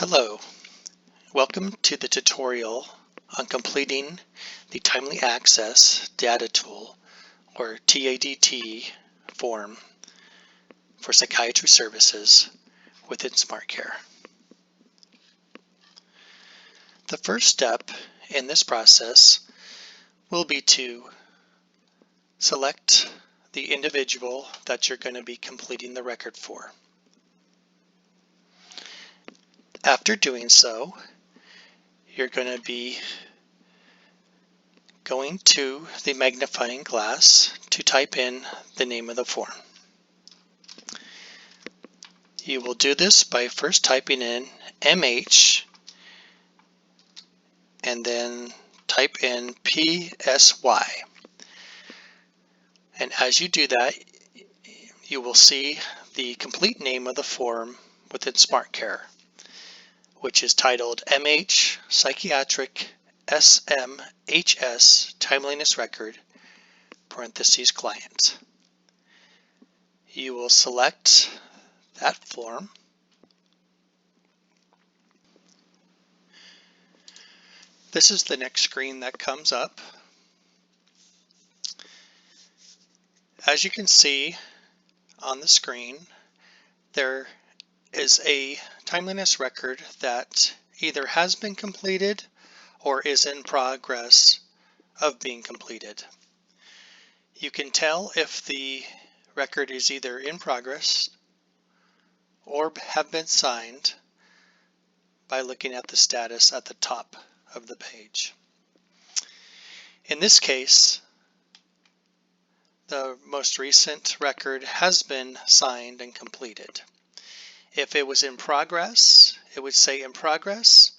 Hello, welcome to the tutorial on completing the Timely Access Data Tool, or TADT, form for psychiatry services within SmartCare. The first step in this process will be to select the individual that you're going to be completing the record for. After doing so, you're going to be going to the magnifying glass to type in the name of the form. You will do this by first typing in MH and then type in PSY. And as you do that, you will see the complete name of the form within SmartCare, which is titled MH Psychiatric SMHS Timeliness Record, parentheses client. You will select that form. This is the next screen that comes up. As you can see on the screen, there is a timeliness record that either has been completed or is in progress of being completed. You can tell if the record is either in progress or have been signed by looking at the status at the top of the page. In this case, the most recent record has been signed and completed. If it was in progress, it would say in progress,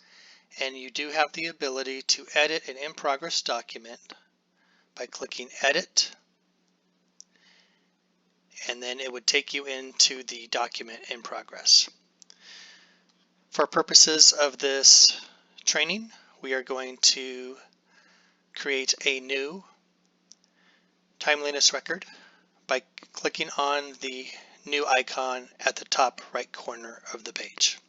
and you do have the ability to edit an in progress document by clicking edit, and then it would take you into the document in progress. For purposes of this training, we are going to create a new timeliness record by clicking on the new icon at the top right corner of the page.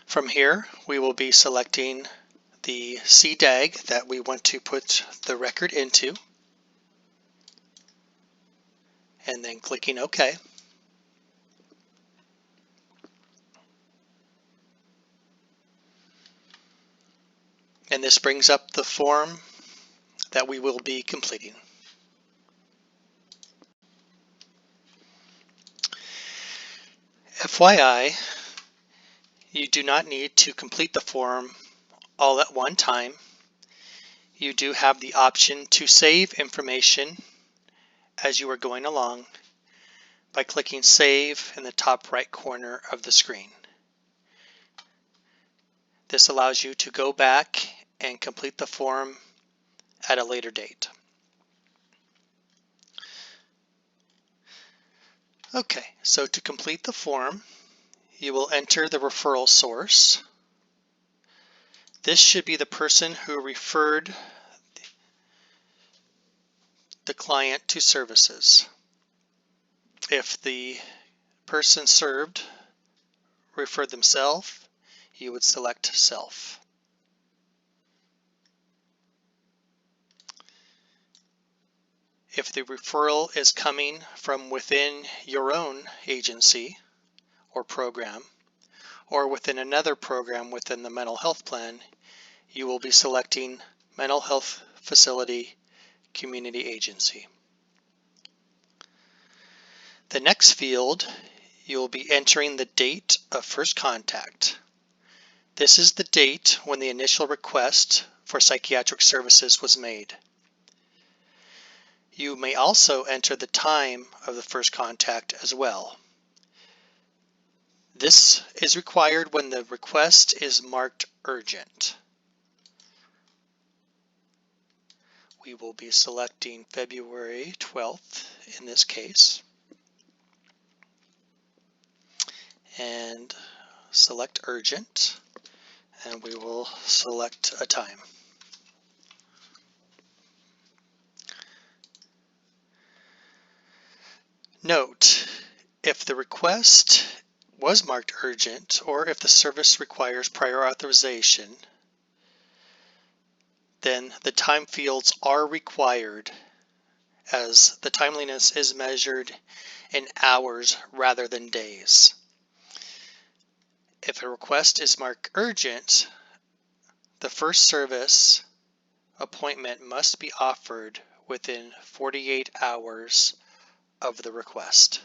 From here, we will be selecting the CDAG that we want to put the record into, and then clicking OK. And this brings up the form that we will be completing. FYI, you do not need to complete the form all at one time. You do have the option to save information as you are going along by clicking Save in the top right corner of the screen. This allows you to go back and complete the form at a later date. Okay, so to complete the form, you will enter the referral source. This should be the person who referred the client to services. If the person served referred themselves, you would select self. If the referral is coming from within your own agency or program, or within another program within the mental health plan, you will be selecting mental health facility community agency. The next field, you will be entering the date of first contact. This is the date when the initial request for psychiatric services was made. You may also enter the time of the first contact as well. This is required when the request is marked urgent. We will be selecting February 12th in this case, and select urgent, and we will select a time. Note, If the request was marked urgent, or if the service requires prior authorization, then the time fields are required, as the timeliness is measured in hours rather than days. If a request is marked urgent, the first service appointment must be offered within 48 hours of the request.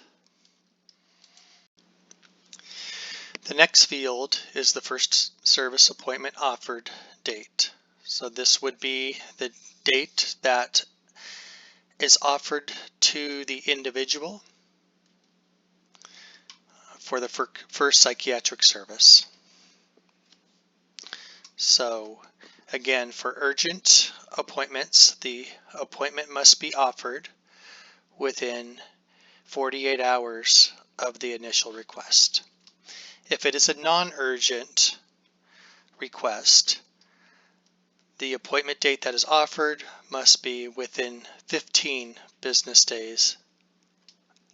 The next field is the first service appointment offered date. So this would be the date that is offered to the individual for the first psychiatric service. So again, for urgent appointments, the appointment must be offered within 48 hours of the initial request. If it is a non-urgent request, the appointment date that is offered must be within 15 business days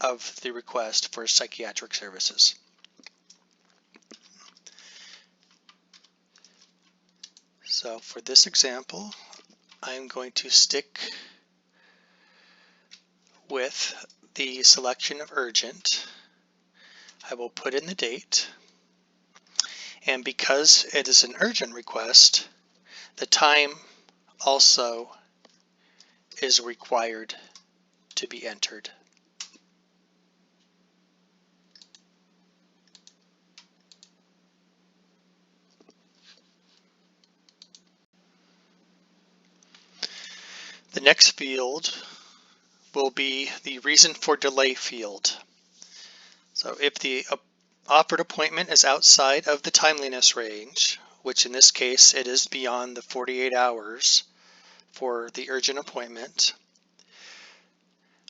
of the request for psychiatric services. So for this example, I'm going to stick with the selection of urgent. I will put in the date, and because it is an urgent request, the time also is required to be entered. The next field will be the reason for delay field. So if the offered appointment is outside of the timeliness range, which in this case it is beyond the 48 hours for the urgent appointment,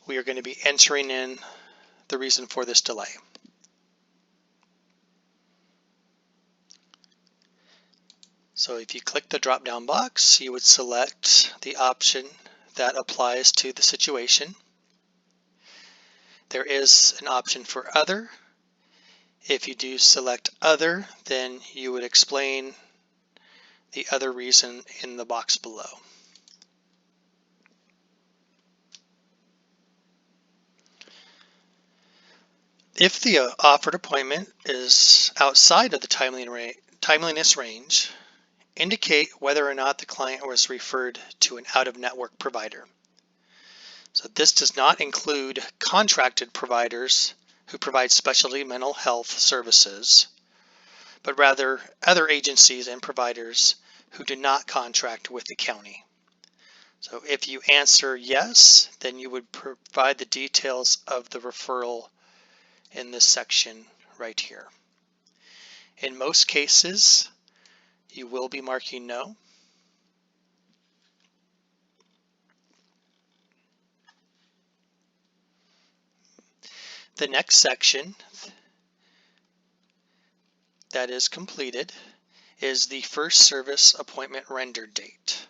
we are going to be entering in the reason for this delay. So if you click the drop-down box, you would select the option that applies to the situation. There is an option for other. If you do select other, then you would explain the other reason in the box below. If the offered appointment is outside of the timeliness range, indicate whether or not the client was referred to an out-of-network provider. So this does not include contracted providers who provide specialty mental health services, but rather other agencies and providers who do not contract with the county. So if you answer yes, then you would provide the details of the referral in this section right here. In most cases, you will be marking no. The next section that is completed is the first service appointment rendered date.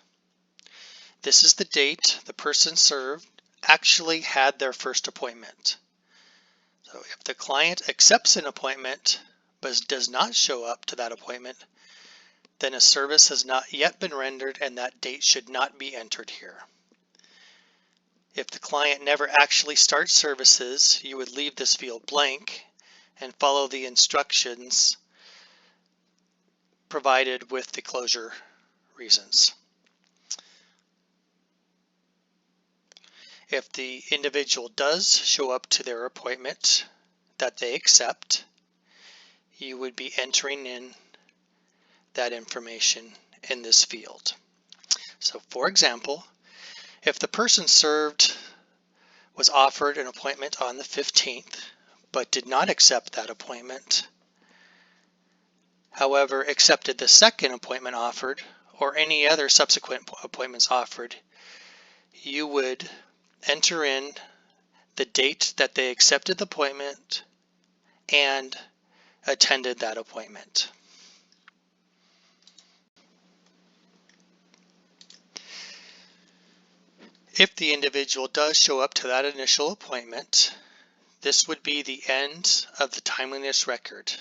This is the date the person served actually had their first appointment. So if the client accepts an appointment but does not show up to that appointment, then a service has not yet been rendered and that date should not be entered here. If the client never actually starts services, you would leave this field blank and follow the instructions provided with the closure reasons. If the individual does show up to their appointment that they accept, you would be entering in that information in this field. So for example, if the person served was offered an appointment on the 15th, but did not accept that appointment, however, accepted the second appointment offered or any other subsequent appointments offered, you would enter in the date that they accepted the appointment and attended that appointment. If the individual does show up to that initial appointment, this would be the end of the timeliness record.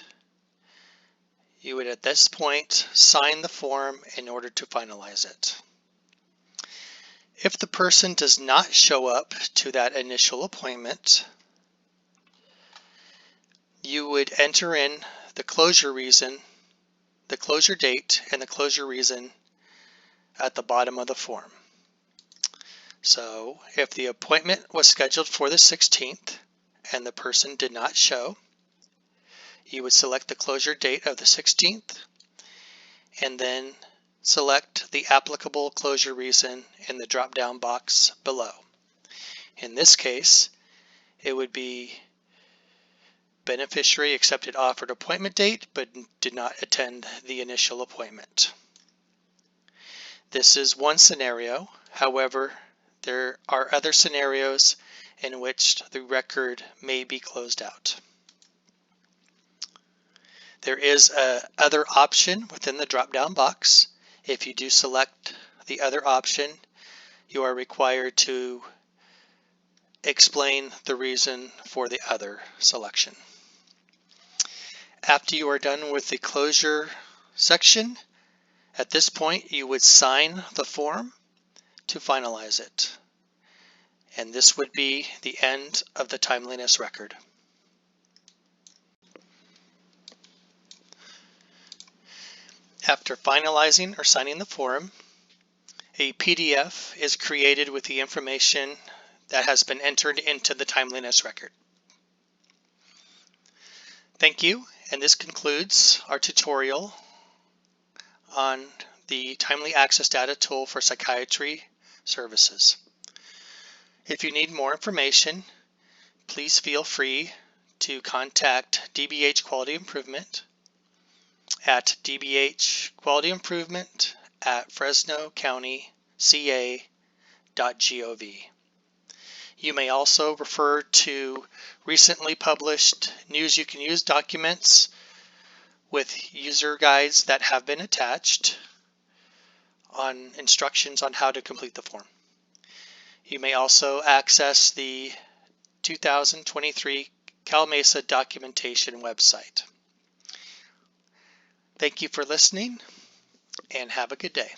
You would at this point sign the form in order to finalize it. If the person does not show up to that initial appointment, you would enter in the closure reason, the closure date, and the closure reason at the bottom of the form. So if the appointment was scheduled for the 16th and the person did not show, you would select the closure date of the 16th and then select the applicable closure reason in the drop-down box below. In this case, it would be beneficiary accepted offered appointment date but did not attend the initial appointment. This is one scenario. However, there are other scenarios in which the record may be closed out. There is a other option within the drop-down box. If you do select the other option, you are required to explain the reason for the other selection. After you are done with the closure section, at this point you would sign the form to finalize it. And this would be the end of the timeliness record. After finalizing or signing the form, a PDF is created with the information that has been entered into the timeliness record. Thank you, and this concludes our tutorial on the Timely Access Data Tool for Psychiatry Services. If you need more information, please feel free to contact DBH Quality Improvement at dbhqualityimprovement@fresnocountyca.gov. You may also refer to recently published News You Can Use documents with user guides that have been attached on instructions on how to complete the form. You may also access the 2023 CalMesa documentation website. Thank you for listening and have a good day.